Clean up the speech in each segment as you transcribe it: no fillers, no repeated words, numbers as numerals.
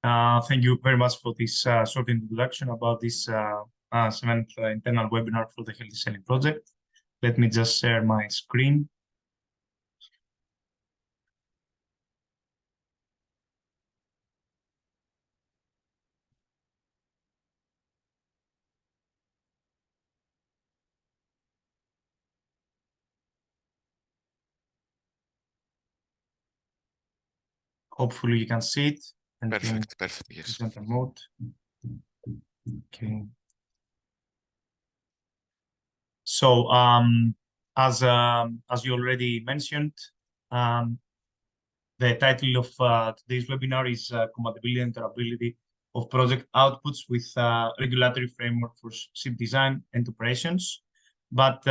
Thank you very much for this short introduction about this seventh internal webinar for the Healthy Sailing project. Let me just share my screen. Hopefully you can see it. And Perfect, yes. Presenter mode. Okay. So as you already mentioned, the title of today's webinar is Compatibility and Interoperability of Project Outputs with Regulatory Framework for Ship Design and Operations. But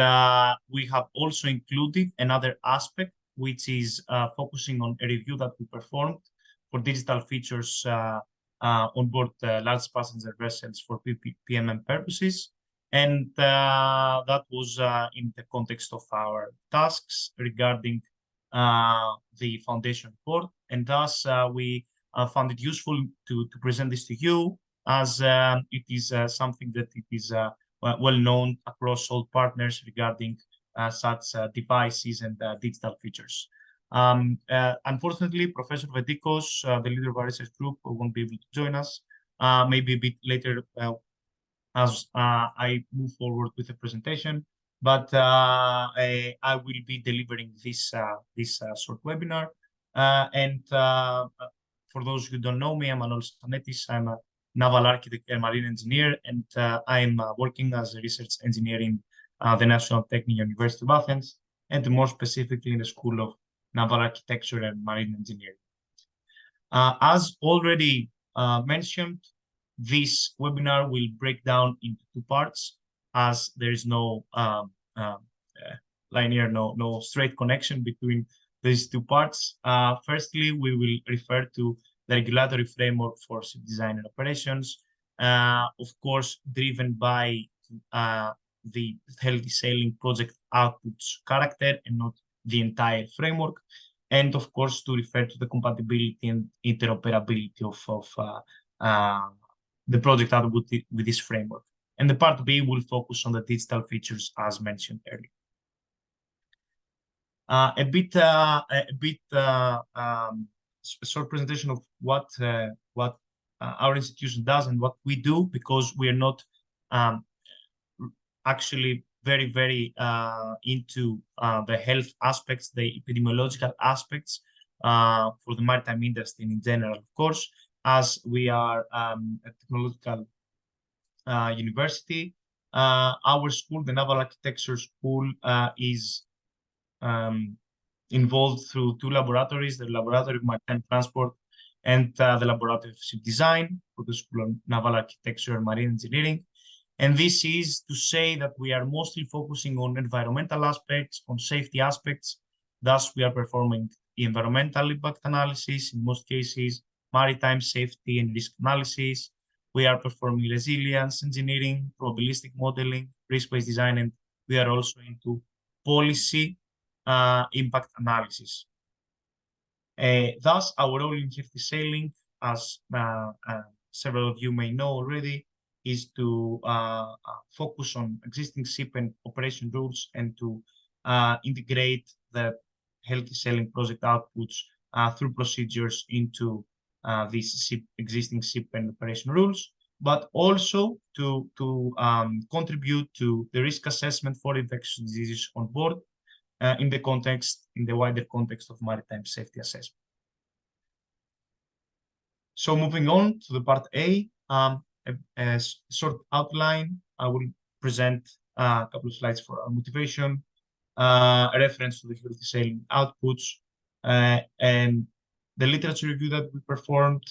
we have also included another aspect, which is focusing on a review that we performed for digital features on board large passenger vessels for PMM purposes. And that was in the context of our tasks regarding the foundation report, and thus we found it useful to present this to you, as it is something that it is well known across all partners regarding such devices and digital features. Unfortunately, Professor Ventikos, the leader of our research group, won't be able to join us. Maybe a bit later as I move forward with the presentation. But I will be delivering this short webinar. And for those who don't know me, I'm Manolis Annetis. I'm a naval architect and marine engineer, and I'm working as a research engineer in the National Technical University of Athens, and more specifically in the School of Naval Architecture and Marine Engineering. As already mentioned, this webinar will break down into two parts, as there is no linear, no straight connection between these two parts. Firstly, we will refer to the regulatory framework for ship design and operations, of course, driven by the Healthy Sailing project outputs character and not the entire framework, and of course to refer to the compatibility and interoperability of the project output with this framework. And the part B will focus on the digital features as mentioned earlier. A short presentation of what our institution does and what we do, because we are not actually very into the health aspects, the epidemiological aspects for the maritime industry in general, of course, as we are a technological university. Our school, the Naval Architecture School, is involved through two laboratories, the Laboratory of Maritime Transport and the Laboratory of Ship Design for the School of Naval Architecture and Marine Engineering. And this is to say that we are mostly focusing on environmental aspects, on safety aspects. Thus, we are performing environmental impact analysis, in most cases, maritime safety and risk analysis. We are performing resilience engineering, probabilistic modeling, risk-based design, and we are also into policy impact analysis. Thus, our role in Healthy Sailing, as several of you may know already, is to focus on existing ship and operation rules and to integrate the Healthy Sailing project outputs through procedures into these existing ship and operation rules, but also to contribute to the risk assessment for infectious diseases on board in the wider context of maritime safety assessment. So moving on to the part A, a short outline. I will present a couple of slides for our motivation, a reference to the Healthy Sailing outputs, and the literature review that we performed,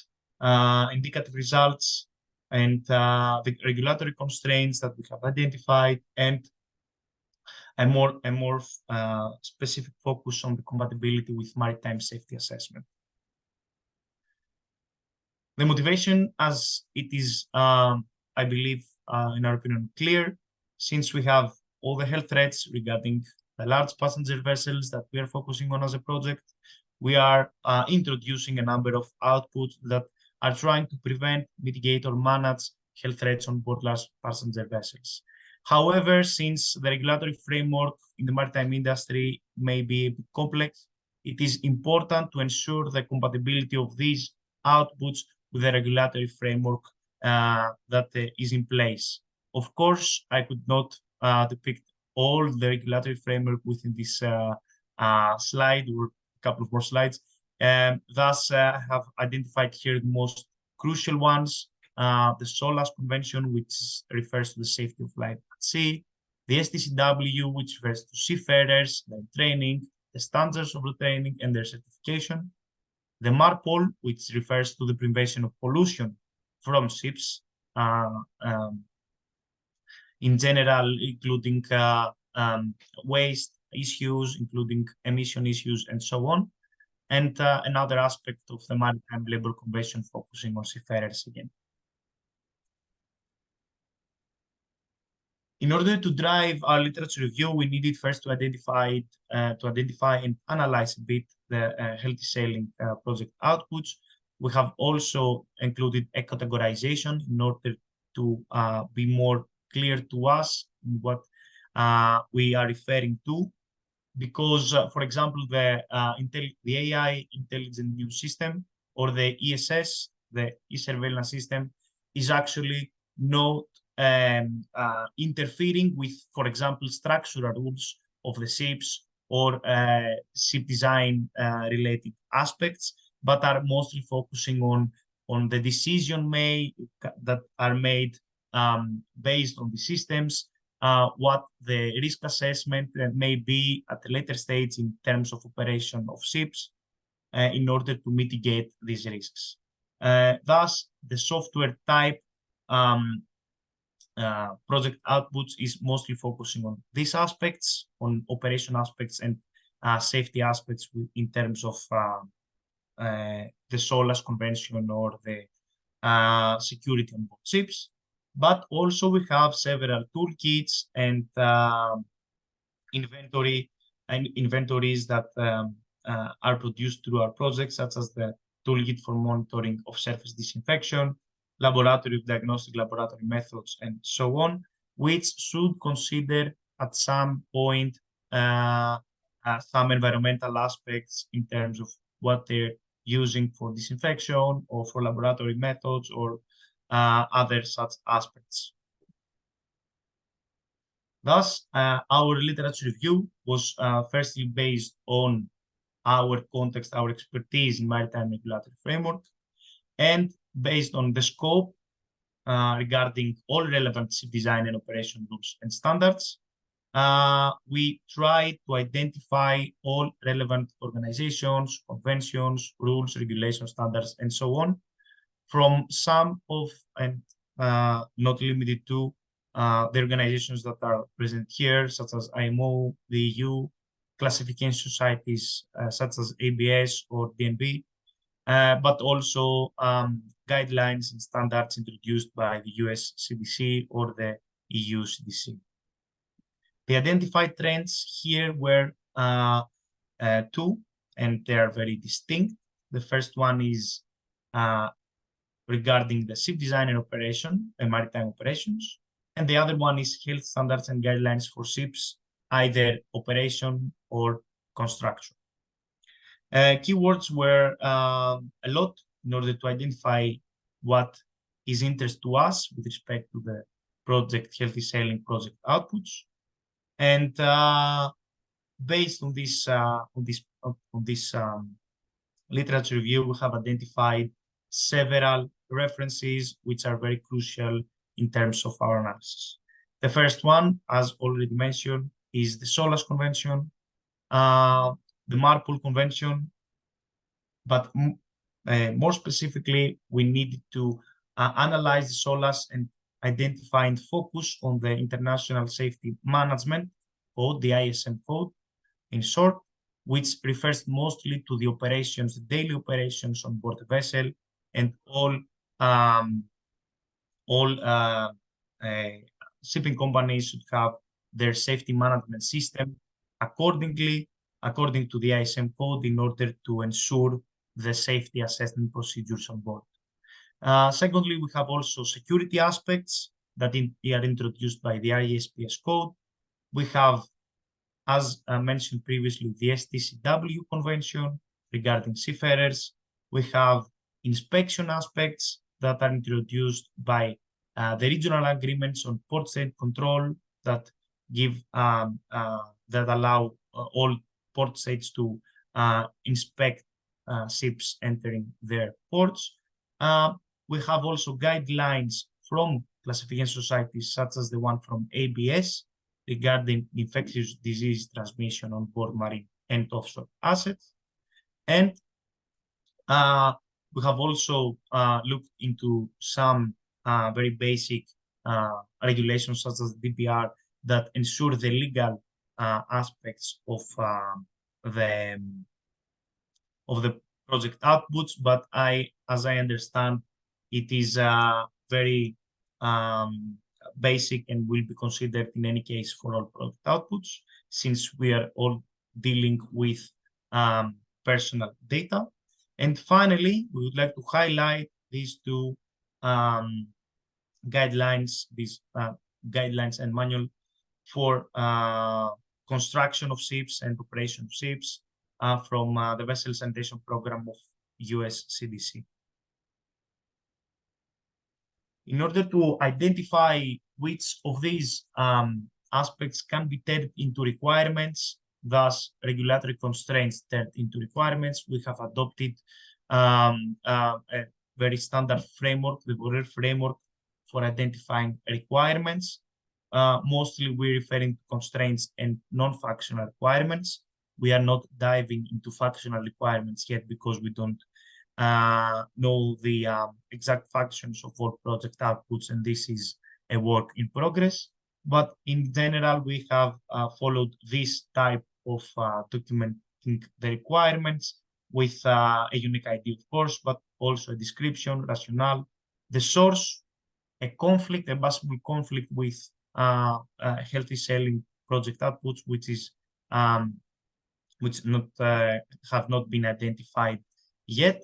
indicative results, and the regulatory constraints that we have identified, and a more specific focus on the compatibility with maritime safety assessment. The motivation, as it is, I believe, in our opinion, clear, since we have all the health threats regarding the large passenger vessels that we are focusing on as a project, we are introducing a number of outputs that are trying to prevent, mitigate, or manage health threats on board large passenger vessels. However, since the regulatory framework in the maritime industry may be a bit complex, it is important to ensure the compatibility of these outputs with the regulatory framework that is in place. Of course, I could not depict all the regulatory framework within this slide or a couple of more slides. Thus, I have identified here the most crucial ones. The SOLAS Convention, which refers to the safety of life at sea, the STCW, which refers to seafarers, their training, the standards of the training and their certification, the MARPOL, which refers to the prevention of pollution from ships, in general, including waste issues, including emission issues, and so on. And another aspect of the Maritime Labour Convention focusing on seafarers again. In order to drive our literature review, we needed first to identify and analyze a bit the healthy sailing project outputs. We have also included a categorization in order to be more clear to us what we are referring to. Because, for example, the AI Intelligent News System, or the ESS, the e-surveillance system, is actually not interfering with, for example, structural rules of the ships or ship design related aspects, but are mostly focusing on the decision that are made based on the systems, what the risk assessment may be at a later stage in terms of operation of ships in order to mitigate these risks. Thus, the software type project outputs is mostly focusing on these aspects, on operation aspects and safety aspects in terms of the SOLAS Convention or the security on board ships. But also we have several toolkits and inventories that are produced through our project, such as the toolkit for monitoring of surface disinfection, laboratory of diagnostic laboratory methods, and so on, which should consider at some point some environmental aspects in terms of what they're using for disinfection or for laboratory methods or other such aspects. Thus, our literature review was firstly based on our context, our expertise in maritime regulatory framework, and based on the scope regarding all relevant ship design and operation rules and standards. We tried to identify all relevant organizations, conventions, rules, regulations, standards, and so on, from some of, and not limited to, the organizations that are present here, such as IMO, the EU, classification societies such as ABS or DNB, but also guidelines and standards introduced by the US CDC or the EU CDC. The identified trends here were two, and they are very distinct. The first one is regarding the ship design and operation and maritime operations. And the other one is health standards and guidelines for ships, either operation or construction. Keywords were a lot in order to identify what is interest to us with respect to the project Healthy Sailing project outputs. And based on this literature review, we have identified several references which are very crucial in terms of our analysis. The first one, as already mentioned, is the SOLAS Convention, the MARPOL Convention, but more specifically, we needed to analyze the SOLAS and identify and focus on the International Safety Management Code, the ISM code, in short, which refers mostly to the operations, the daily operations on board the vessel, and all shipping companies should have their safety management system according to the ISM code in order to ensure the safety assessment procedures on board. Secondly, we have also security aspects that are introduced by the RESPS code. We have, as mentioned previously, the STCW convention regarding seafarers. We have inspection aspects that are introduced by the regional agreements on port state control that that allow all port states to inspect ships entering their ports. We have also guidelines from classification societies, such as the one from ABS, regarding infectious disease transmission on board marine and offshore assets. And we have also looked into some very basic regulations, such as DPR, that ensure the legal aspects of the project outputs. But as I understand, it is very basic and will be considered in any case for all product outputs, since we are all dealing with personal data. And finally, we would like to highlight these two guidelines, guidelines and manual for construction of ships and operation of ships from the Vessel Sanitation Program of US CDC. In order to identify which of these aspects can be turned into requirements, thus regulatory constraints turned into requirements, we have adopted a very standard framework, the Borel framework, for identifying requirements. Mostly we're referring to constraints and non-functional requirements. We are not diving into functional requirements yet because we don't know the exact functions of all project outputs, and this is a work in progress. But in general, we have followed this type of documenting the requirements with a unique ID, of course, but also a description, rationale, the source, a conflict, a possible conflict with healthy sailing project outputs, which have not been identified yet,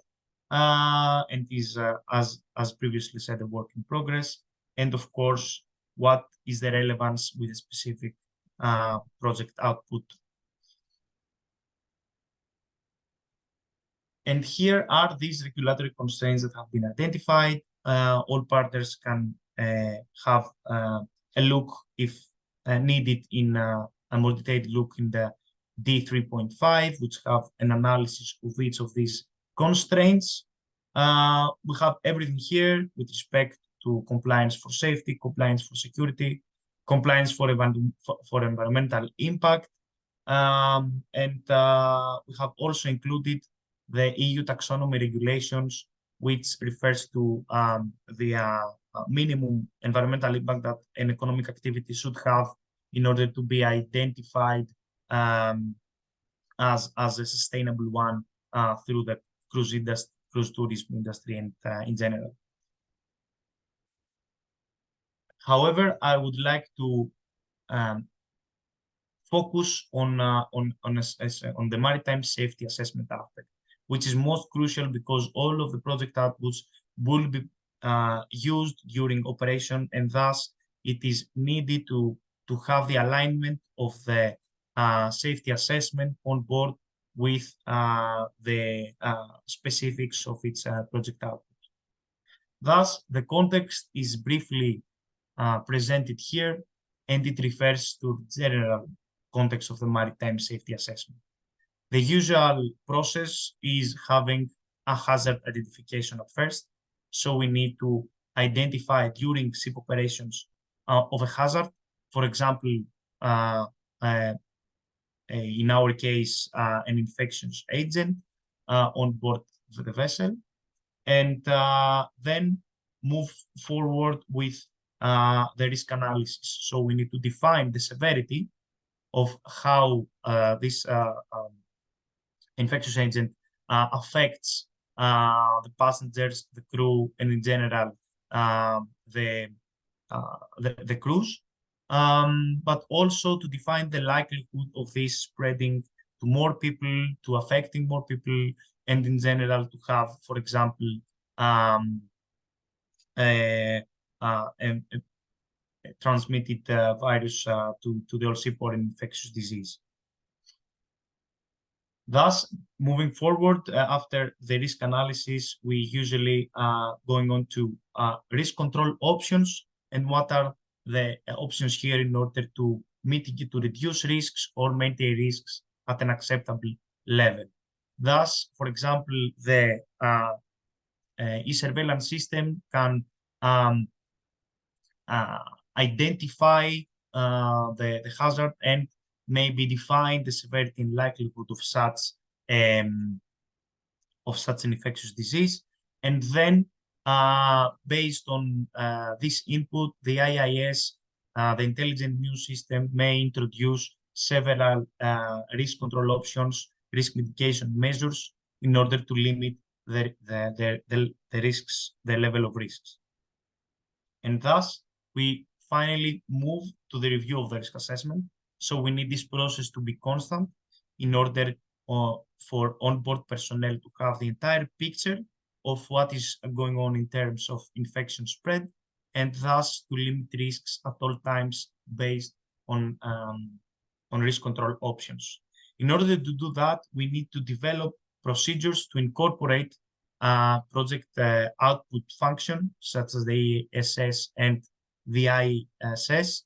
and is, as previously said, a work in progress. And of course, what is the relevance with a specific project output. And here are these regulatory constraints that have been identified. All partners can have a look, if needed, in a more detailed look in the D3.5, which have an analysis of each of these constraints. We have everything here with respect to compliance for safety, compliance for security, compliance for environmental impact. And we have also included the EU taxonomy regulations, which refers to the minimum environmental impact that an economic activity should have in order to be identified as a sustainable one through the cruise tourism industry and in general. However, I would like to focus on the maritime safety assessment aspect, which is most crucial because all of the project outputs will be used during operation, and thus it is needed to have the alignment of the safety assessment on board with the specifics of its project output. Thus, the context is briefly presented here, and it refers to the general context of the maritime safety assessment. The usual process is having a hazard identification at first. So we need to identify during ship operations of a hazard. For example, in our case, an infectious agent on board the vessel, and then move forward with the risk analysis. So we need to define the severity of how this infectious agent affects the passengers, the crew, and in general the cruise, but also to define the likelihood of this spreading to more people, to affecting more people, and in general to have, for example, and transmitted virus to the shipborne infectious disease. Thus, moving forward after the risk analysis, we usually going on to risk control options and what are the options here in order to mitigate, to reduce risks or maintain risks at an acceptable level. Thus, for example, the e-surveillance system can identify the hazard and maybe define the severity and likelihood of such an infectious disease. And then based on this input, the IIS, the Intelligent Immune System, may introduce several risk control options, risk mitigation measures in order to limit the risks, the level of risks. And thus, we finally move to the review of the risk assessment. So we need this process to be constant in order for onboard personnel to have the entire picture of what is going on in terms of infection spread, and thus to limit risks at all times based on risk control options. In order to do that, we need to develop procedures to incorporate project output function, such as the ESS and the IIS,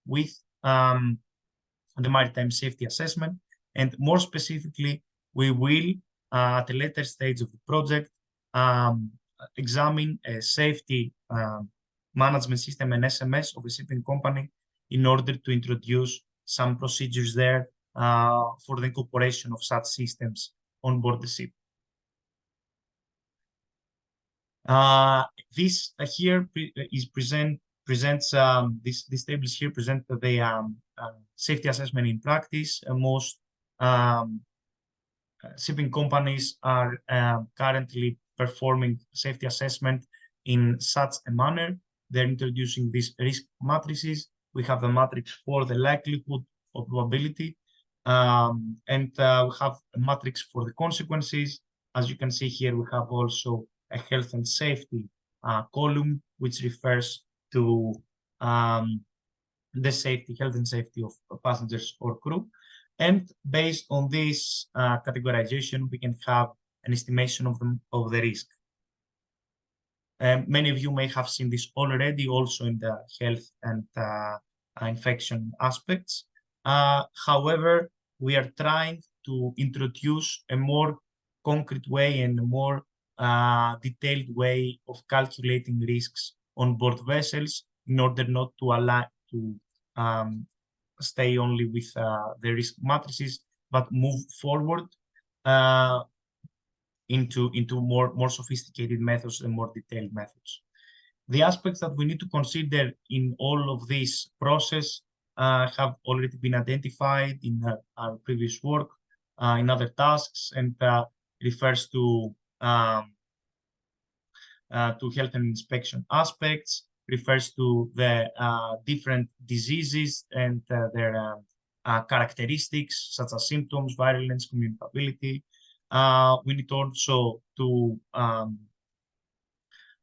with the maritime safety assessment. And more specifically, we will, at a later stage of the project, examine a safety management system, an SMS of a shipping company, in order to introduce some procedures there for the incorporation of such systems on board the ship. This here presents these tables here present the safety assessment in practice. Most shipping companies are currently performing safety assessment in such a manner. They're introducing these risk matrices. We have the matrix for the likelihood of probability, and we have a matrix for the consequences. As you can see here, we have also a health and safety column, which refers to the safety, health and safety of passengers or crew. And based on this categorization, we can have an estimation of the risk. Many of you may have seen this already, also in the health and infection aspects. However, we are trying to introduce a more concrete way and a more detailed way of calculating risks on board vessels in order not to allow to stay only with the risk matrices, but move forward into more sophisticated methods and more detailed methods. The aspects that we need to consider in all of this process have already been identified in our previous work, in other tasks, and refers to health and inspection aspects, refers to the different diseases and their characteristics, such as symptoms, virulence, communicability. We need also to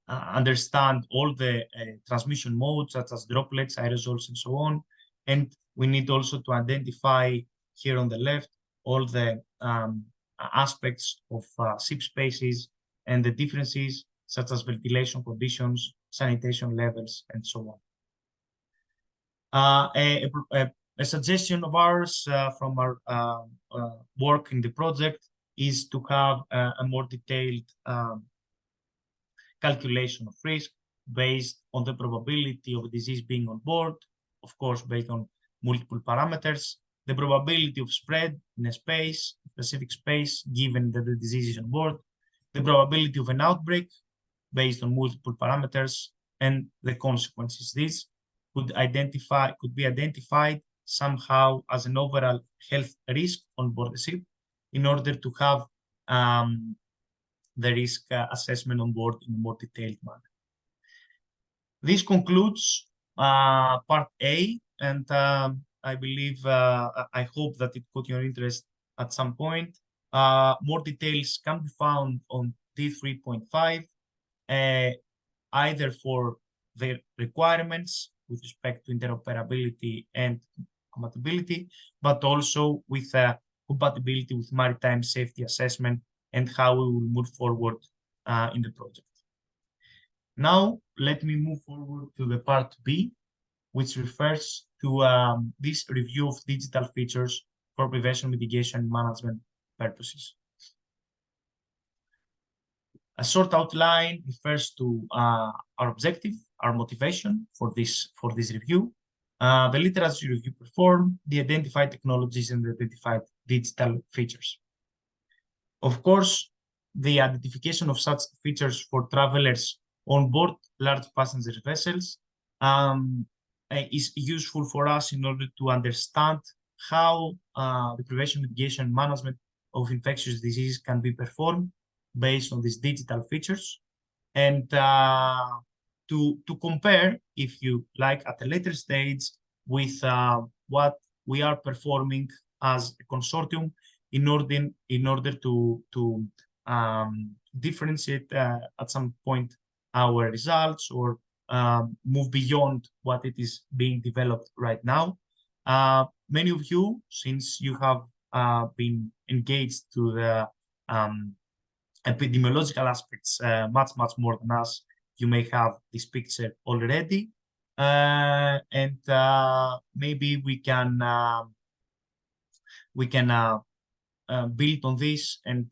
understand all the transmission modes, such as droplets, aerosols, and so on. And we need also to identify here on the left all the aspects of ship spaces and the differences, such as ventilation conditions, sanitation levels, and so on. A suggestion of ours from our work in the project is to have a more detailed calculation of risk based on the probability of a disease being on board, of course, based on multiple parameters, the probability of spread in a specific space, given that the disease is on board, the probability of an outbreak based on multiple parameters, and the consequences. This could be identified somehow as an overall health risk on board the ship in order to have the risk assessment on board in a more detailed manner. This concludes part A, and I believe, I hope that it caught your interest at some point. More details can be found on D3.5. either for their requirements with respect to interoperability and compatibility, but also with compatibility with maritime safety assessment and how we will move forward in the project. Now, let me move forward to the part B, which refers to this review of digital features for prevention, mitigation, and management purposes. A short outline refers to our objective, our motivation for this review, the literature review performed, the identified technologies, and the identified digital features. Of course, the identification of such features for travelers on board large passenger vessels is useful for us in order to understand how the prevention, mitigation, and management of infectious diseases can be performed based on these digital features, and to compare, if you like, at a later stage with what we are performing as a consortium in order to differentiate at some point our results or move beyond what it is being developed right now. Many of you, since you have been engaged to the epidemiological aspects much more than us, you may have this picture already, and maybe we can build on this and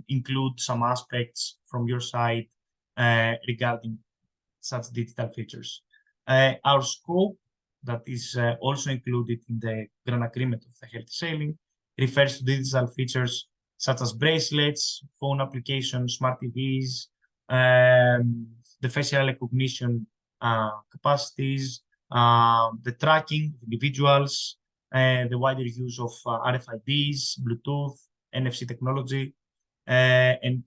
include some aspects from your side regarding such digital features. Our scope, that is also included in the Grand Agreement of the Healthy Sailing, refers to digital features such as bracelets, phone applications, smart TVs, the facial recognition capacities, the tracking of individuals, the wider use of RFIDs, Bluetooth, NFC technology, and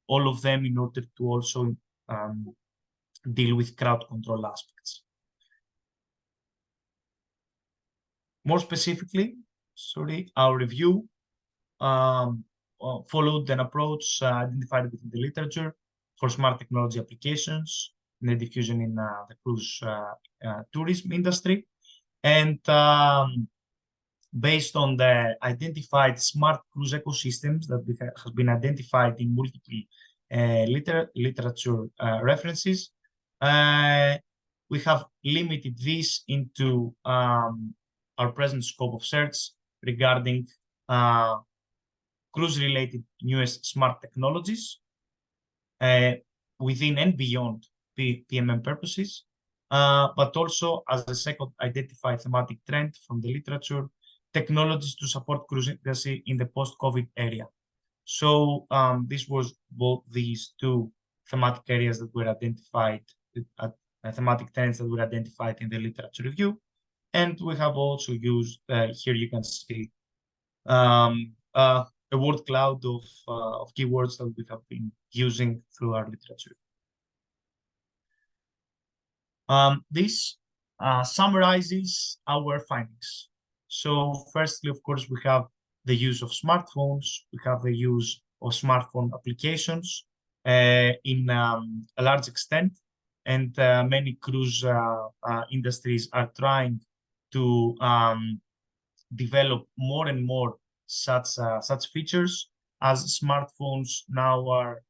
all of them in order to also deal with crowd control aspects. More specifically, our review followed an approach identified within the literature for smart technology applications in the diffusion in the cruise tourism industry. And based on the identified smart cruise ecosystems that has been identified in multiple literature references, we have limited this into our present scope of search regarding cruise-related newest smart technologies within and beyond PMM purposes, but also as a second identified thematic trend from the literature, technologies to support cruise industry in the post-COVID area. So this was both these two thematic areas that were identified, thematic trends that were identified in the literature review. And we have also used, here you can see, a word cloud of keywords that we have been using through our literature. This summarizes our findings. So firstly, of course, we have the use of smartphones. We have the use of smartphone applications in a large extent. And many cruise industries are trying to develop more and more such features, as smartphones now are,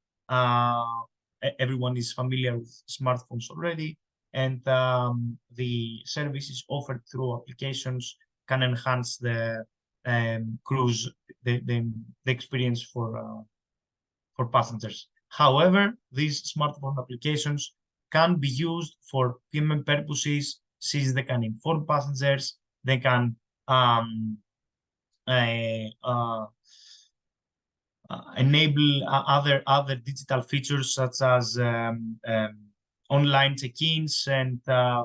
everyone is familiar with smartphones already, and the services offered through applications can enhance the cruise, the experience for passengers. However, these smartphone applications can be used for PMM purposes, since they can inform passengers, they can enable other digital features such as online check-ins and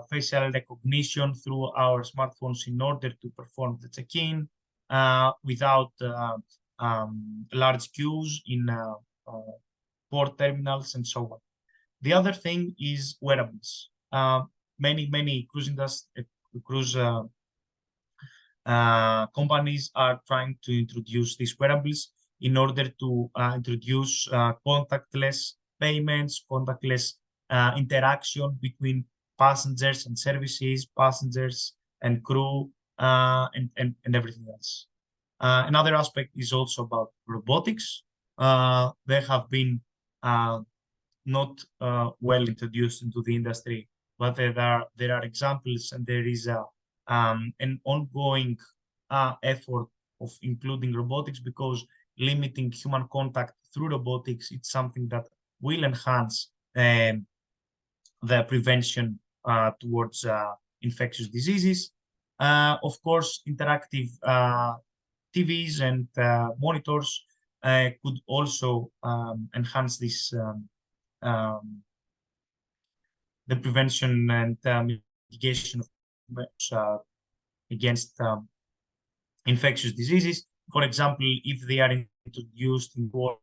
facial recognition through our smartphones in order to perform the check-in without large queues in port terminals and so on. The other thing is wearables. Many cruise companies are trying to introduce these wearables in order to introduce contactless payments, contactless interaction between passengers and services, passengers and crew, and everything else. Another aspect is also about robotics. They have been not well introduced into the industry, but there are examples, and there is an ongoing effort of including robotics, because limiting human contact through robotics, it's something that will enhance the prevention towards infectious diseases. Of course, interactive TVs and monitors could also enhance this the prevention and mitigation of against infectious diseases. For example, if they are introduced in all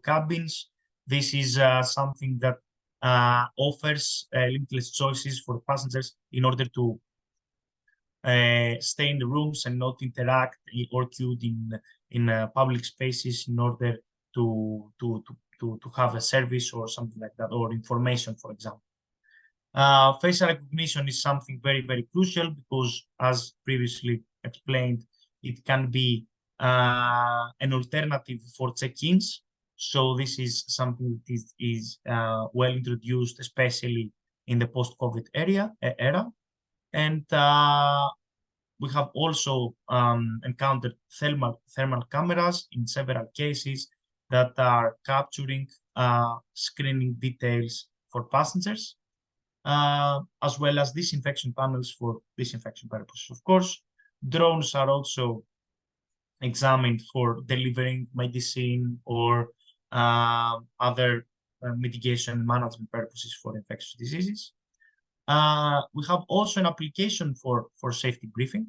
cabins, this is something that offers limitless choices for passengers in order to stay in the rooms and not interact or queued in public spaces in order to have a service or something like that, or information, for example. Facial recognition is something very, very crucial, because, as previously explained, it can be an alternative for check-ins. So this is something that is well introduced, especially in the post-COVID era. And we have also encountered thermal cameras in several cases that are capturing screening details for passengers, as well as disinfection panels for disinfection purposes. Of course, drones are also examined for delivering medicine or other mitigation management purposes for infectious diseases. We have also an application for safety briefing,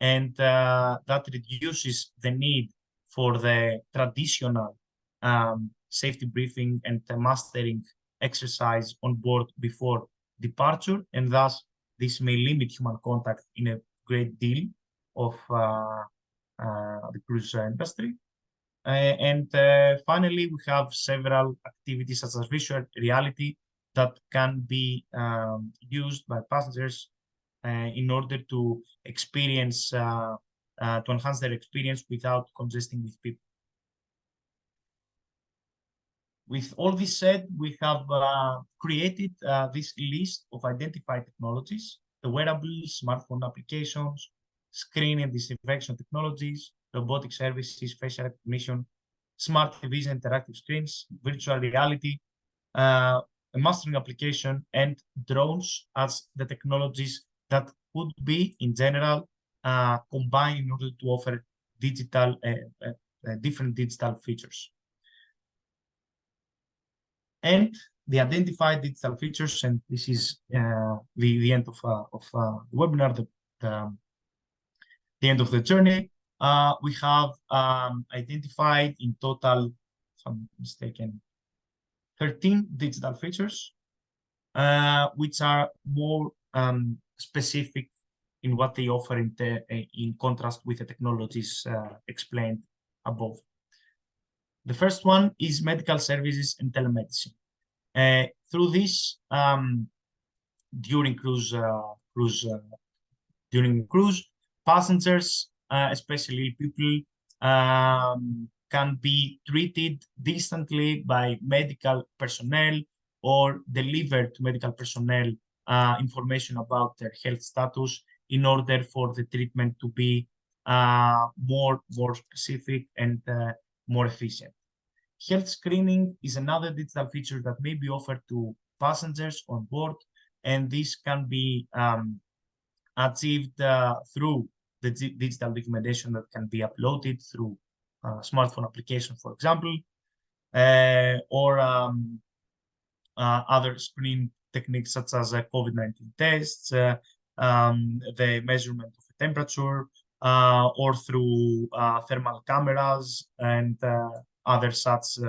and that reduces the need for the traditional safety briefing and mastering exercise on board before departure, and thus this may limit human contact in a great deal of the cruise industry. And finally, we have several activities such as virtual reality that can be used by passengers in order to experience, to enhance their experience without congesting with people. With all this said, we have created this list of identified technologies: the wearables, smartphone applications, screen and disinfection technologies, robotic services, facial recognition, smart TVs, interactive screens, virtual reality, a mastering application, and drones as the technologies that could be, in general, combined in order to offer digital, different digital features. And the identified digital features, and this is the end of the webinar, the end of the journey. We have identified in total, if I'm not mistaken, 13 digital features, which are more specific in what they offer in contrast with the technologies explained above. The first one is medical services and telemedicine. Through this, during cruise, passengers, especially people, can be treated distantly by medical personnel, or delivered to medical personnel information about their health status, in order for the treatment to be more specific and more efficient. Health screening is another digital feature that may be offered to passengers on board, and this can be achieved through the digital documentation that can be uploaded through smartphone application, for example, or other screening techniques such as COVID-19 tests, the measurement of the temperature, or through thermal cameras and other such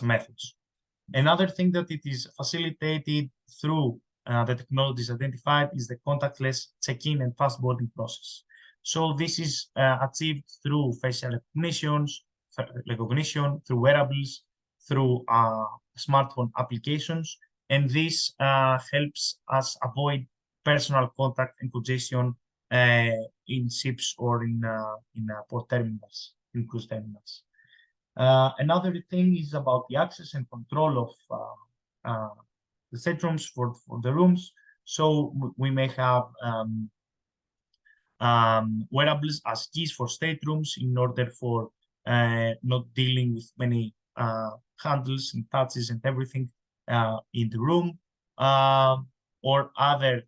methods. Another thing that it is facilitated through the technologies identified is the contactless check-in and fast boarding process. So this is achieved through facial recognition, through wearables, through smartphone applications, and this helps us avoid personal contact and congestion in ships or in port terminals, in cruise terminals. Another thing is about the access and control of the staterooms for the rooms. So we may have wearables as keys for staterooms in order for not dealing with many handles and touches and everything in the room, or other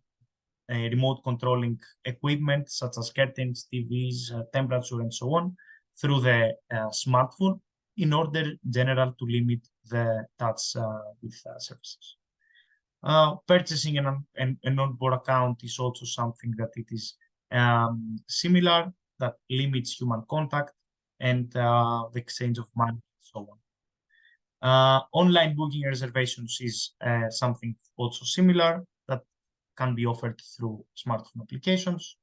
remote controlling equipment such as curtains, TVs, temperature, and so on through the smartphone in order in general to limit the touch with services. Purchasing an onboard account is also something that it is similar, that limits human contact and the exchange of money and so on. Online booking reservations is something also similar that can be offered through smartphone applications.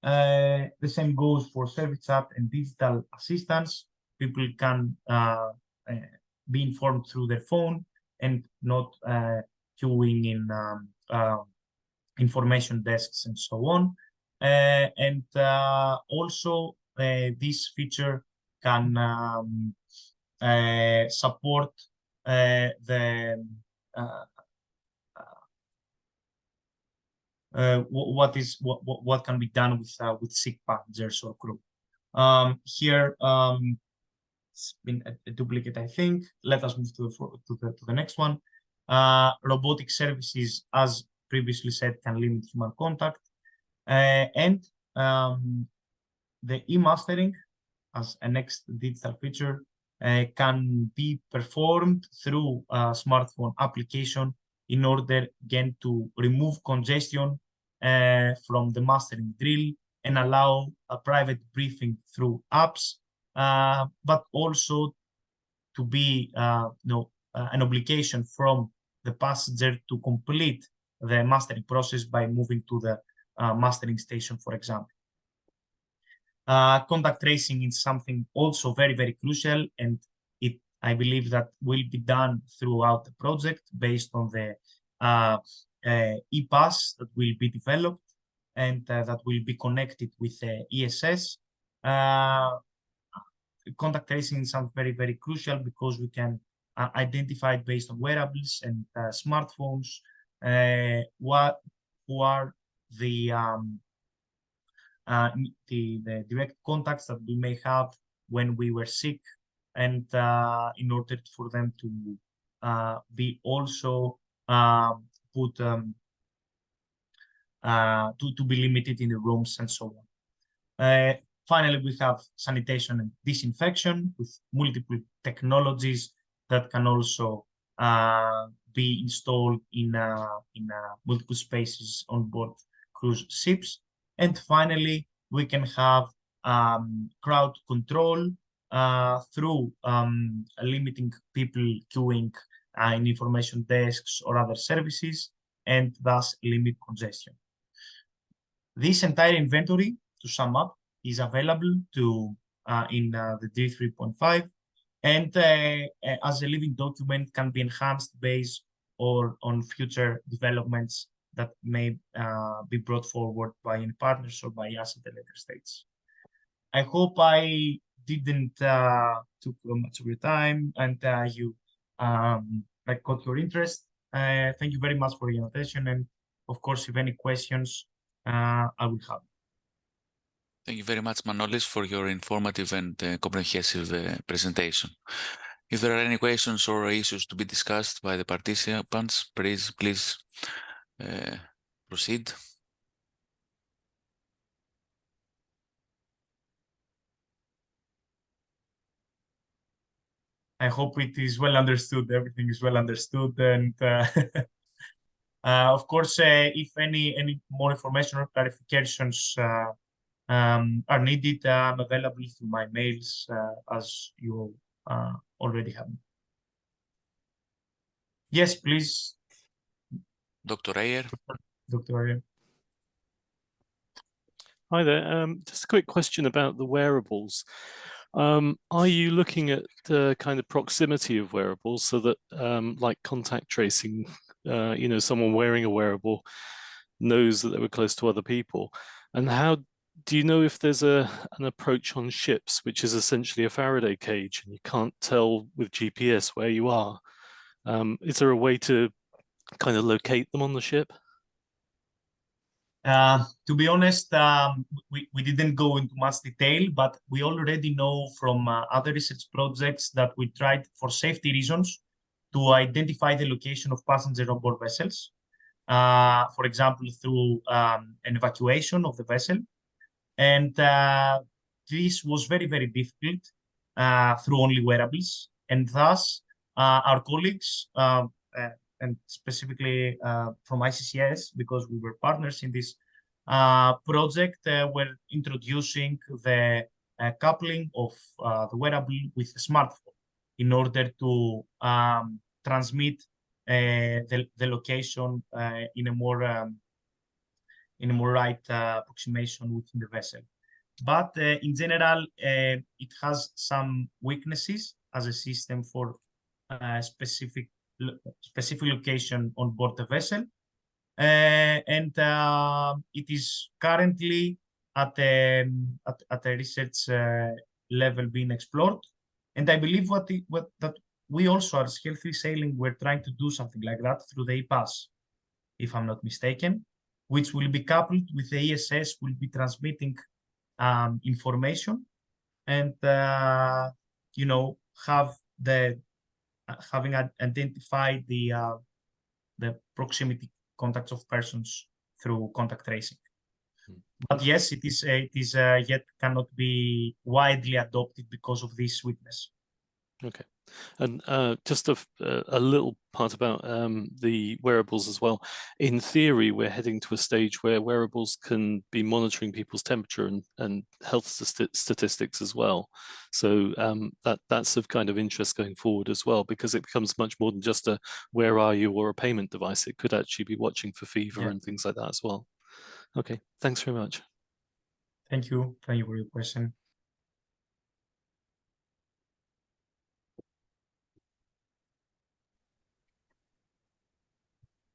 The same goes for service chat and digital assistance. People can be informed through their phone and not queuing in information desks and so on. And also this feature can support what can be done with sick passengers or crew. Here it's been a duplicate, I think. Let us move to the next one. Robotic services, as previously said, can limit human contact, and the e-mastering as a next digital feature can be performed through a smartphone application in order again to remove congestion from the mastering drill and allow a private briefing through apps, but also to be an obligation from the passenger to complete the mastering process by moving to the mastering station, for example. Contact tracing is something also very, very crucial, and I believe that will be done throughout the project based on the e-pass that will be developed and that will be connected with ESS. Contact tracing is something very, very crucial because we can identify it based on wearables and smartphones who are the direct contacts that we may have when we were sick, and in order for them to be also put to be limited in the rooms and so on. Finally, we have sanitation and disinfection with multiple technologies that can also be installed in multiple spaces on board cruise ships. And finally, we can have crowd control through limiting people queuing in information desks or other services, and thus limit congestion. This entire inventory, to sum up, is available in the D3.5, and as a living document can be enhanced based on future developments that may be brought forward by any partners or by us at a later stage. I hope I didn't took much of your time, and you I caught your interest. Thank you very much for your attention, and of course, if any questions, I will have. Thank you very much, Manolis, for your informative and comprehensive presentation. If there are any questions or issues to be discussed by the participants, please proceed. I hope it is well understood. Everything is well understood, and of course, if any more information or clarifications are needed, I'm available through my mails, as you already have. Yes, please. Dr. Ayer. Dr. Ayer. Hi there. Just a quick question about the wearables. Are you looking at the kind of proximity of wearables so that, like contact tracing, someone wearing a wearable knows that they were close to other people? And how do you know if there's an approach on ships, which is essentially a Faraday cage, and you can't tell with GPS where you are? Is there a way to kind of locate them on the ship? To be honest, we didn't go into much detail, but we already know from other research projects that we tried for safety reasons to identify the location of passenger on board vessels. For example, through an evacuation of the vessel. And this was very, very difficult through only wearables. And thus, our colleagues, and specifically from ICCS, because we were partners in this project, were introducing the coupling of the wearable with a smartphone in order to transmit the location in a more right approximation within the vessel. But in general, it has some weaknesses as a system for specific location on board the vessel. And it is currently at a research level being explored. And I believe that we also, as Healthy Sailing, we're trying to do something like that through the EPAS, if I'm not mistaken, which will be coupled with the ESS, will be transmitting information and, having identified the proximity contacts of persons through contact tracing. But yes, it is yet cannot be widely adopted because of this weakness. Okay. And just a little part about the wearables as well. In theory, we're heading to a stage where wearables can be monitoring people's temperature and health statistics as well. So that's of kind of interest going forward as well, because it becomes much more than just a where are you or a payment device. It could actually be watching for fever and things like that as well. Okay, thanks very much. Thank you. Thank you for your question.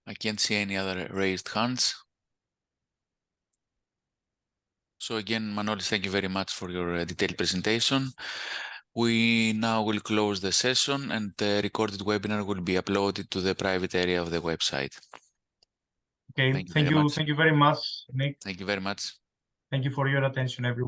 I can't see any other raised hands. So again, Manolis, thank you very much for your detailed presentation. We now will close the session, and the recorded webinar will be uploaded to the private area of the website. Okay, thank you very much, Nick. Thank you very much. Thank you for your attention, everyone.